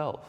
self.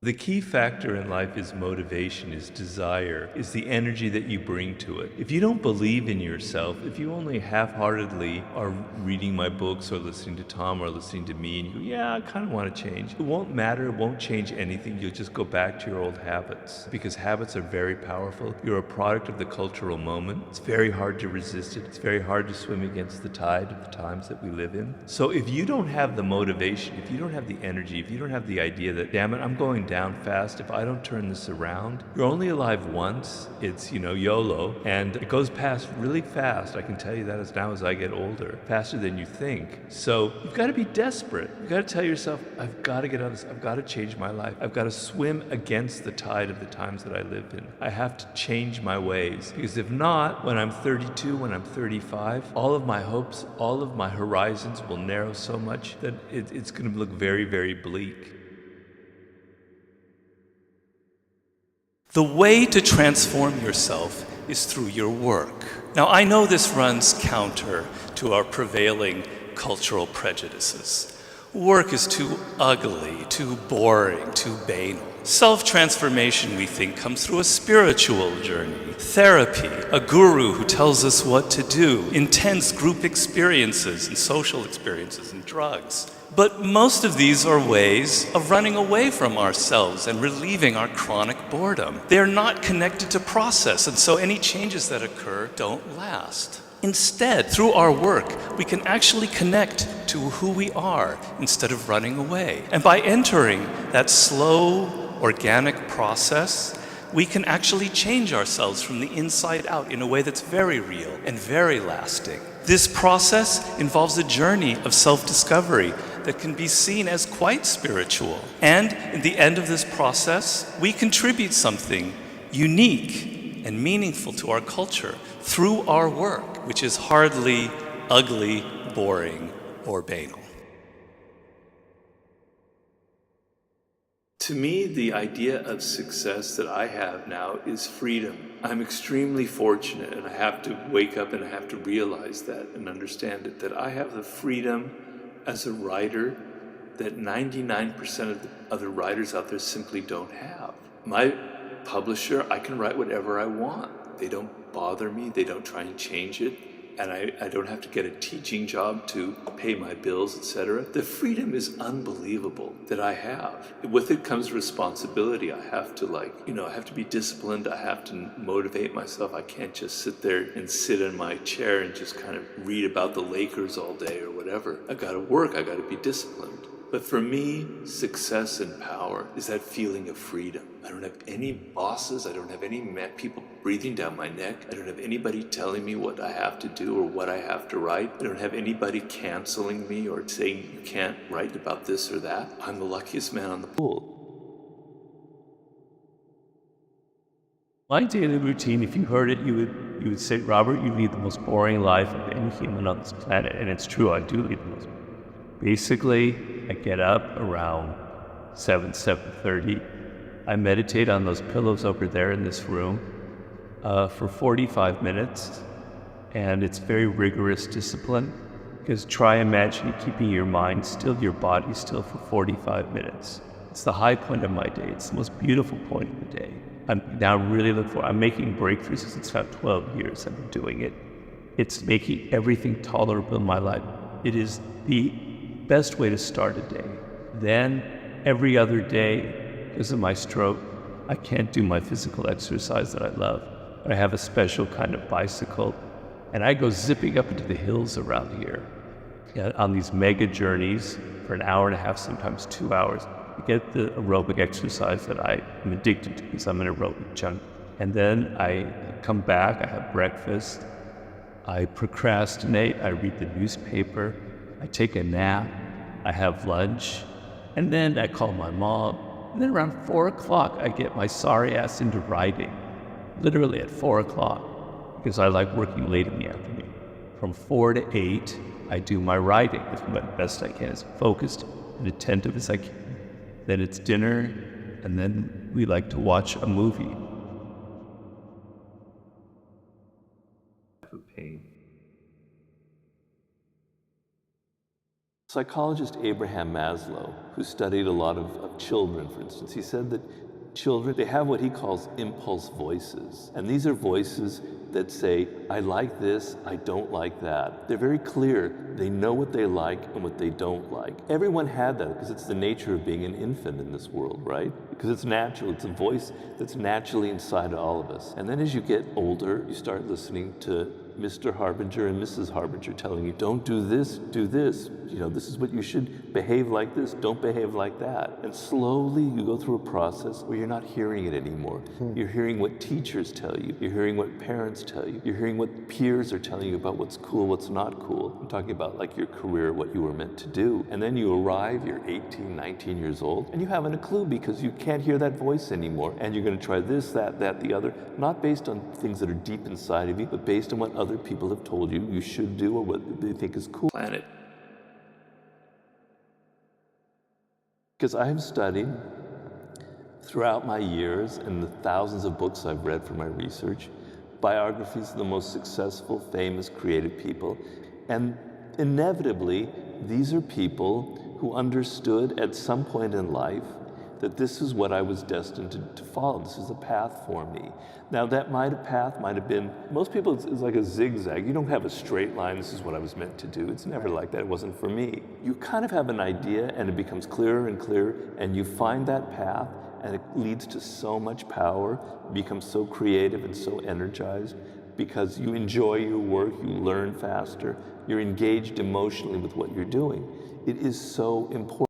The key factor in life is motivation, is desire, is the energy that you bring to it. If you don't believe in yourself, if you only half-heartedly are reading my books or listening to Tom or listening to me and you go, yeah, I kind of want to change, it won't matter, it won't change anything. You'll just go back to your old habits because habits are very powerful. You're a product of the cultural moment. It's very hard to resist it. It's very hard to swim against the tide of the times that we live in. So if you don't have the motivation, if you don't have the energy, if you don't have the idea that, damn it, I'm going down fast, if I don't turn this around, you're only alive once. It's, YOLO, and it goes past really fast. I can tell you that as I get older, faster than you think. So you've got to be desperate. You've got to tell yourself, I've got to get on this. I've got to change my life. I've got to swim against the tide of the times that I live in. I have to change my ways, because if not, when I'm 32, when I'm 35, all of my hopes, all of my horizons will narrow so much that it's going to look very, very bleak. The way to transform yourself is through your work. Now, I know this runs counter to our prevailing cultural prejudices. Work is too ugly, too boring, too banal. Self-transformation, we think, comes through a spiritual journey, therapy, a guru who tells us what to do, intense group experiences and social experiences, and drugs. But most of these are ways of running away from ourselves and relieving our chronic boredom. They're not connected to process, and so any changes that occur don't last. Instead, through our work, we can actually connect to who we are instead of running away. And by entering that slow, organic process, we can actually change ourselves from the inside out in a way that's very real and very lasting. This process involves a journey of self-discovery that can be seen as quite spiritual. And in the end of this process, we contribute something unique and meaningful to our culture through our work, which is hardly ugly, boring, or banal. To me, the idea of success that I have now is freedom. I'm extremely fortunate, and I have to wake up and I have to realize that and understand it, that I have the freedom as a writer that 99% of the other writers out there simply don't have. My publisher, I can write whatever I want. They don't bother me, they don't try and change it, and I don't have to get a teaching job to pay my bills, etc. The freedom is unbelievable that I have. With it comes responsibility. I have to I have to be disciplined. I have to motivate myself. I can't just sit there and sit in my chair and just kind of read about the Lakers all day or whatever. I gotta work. I gotta be disciplined. But for me, success and power is that feeling of freedom. I don't have any bosses. I don't have any people breathing down my neck. I don't have anybody telling me what I have to do or what I have to write. I don't have anybody canceling me or saying you can't write about this or that. I'm the luckiest man on the pool. My daily routine, if you heard it, you would say, Robert, you lead the most boring life of any human on this planet. And it's true, I do lead the most. Basically, I get up around 7:30. I meditate on those pillows over there in this room for 45 minutes. And it's very rigorous discipline, because try imagining keeping your mind still, your body still for 45 minutes. It's the high point of my day. It's the most beautiful point of the day. I'm now really I'm making breakthroughs since about 12 years I've been doing it. It's making everything tolerable in my life. It is the best way to start a day. Then every other day, because of my stroke, I can't do my physical exercise that I love. I have a special kind of bicycle, and I go zipping up into the hills around here on these mega journeys for an hour and a half, sometimes 2 hours, to get the aerobic exercise that I am addicted to because I'm an aerobic junkie. And then I come back, I have breakfast, I procrastinate, I read the newspaper, I take a nap, I have lunch, and then I call my mom. And then around 4 o'clock, I get my sorry ass into writing, literally at 4 o'clock, because I like working late in the afternoon. From 4 to 8, I do my writing as best I can, as focused and attentive as I can. Then it's dinner, and then we like to watch a movie. Pain. Psychologist Abraham Maslow, who studied a lot of children, for instance, he said that children, they have what he calls impulse voices. And these are voices that say, I like this, I don't like that. They're very clear. They know what they like and what they don't like. Everyone had that because it's the nature of being an infant in this world, right? Because it's natural. It's a voice that's naturally inside all of us. And then as you get older, you start listening to Mr. Harbinger and Mrs. Harbinger telling you, don't do this, do this. You know, this is what you should behave like this, don't behave like that. And slowly you go through a process where you're not hearing it anymore. You're hearing what teachers tell you. You're hearing what parents tell you. You're hearing what peers are telling you about what's cool, what's not cool. I'm talking about like your career, what you were meant to do. And then you arrive, you're 18, 19 years old, and you haven't a clue because you can't hear that voice anymore. And you're going to try this, that, the other, not based on things that are deep inside of you, but based on what other people have told you you should do or what they think is cool. Planet. Because I have studied throughout my years and the thousands of books I've read for my research, biographies of the most successful, famous, creative people. And inevitably, these are people who understood at some point in life that this is what I was destined to follow. This is a path for me. Now that path might have been, most people it's like a zigzag. You don't have a straight line, this is what I was meant to do. It's never like that, it wasn't for me. You kind of have an idea and it becomes clearer and clearer and you find that path and it leads to so much power, you become so creative and so energized because you enjoy your work, you learn faster, you're engaged emotionally with what you're doing. It is so important.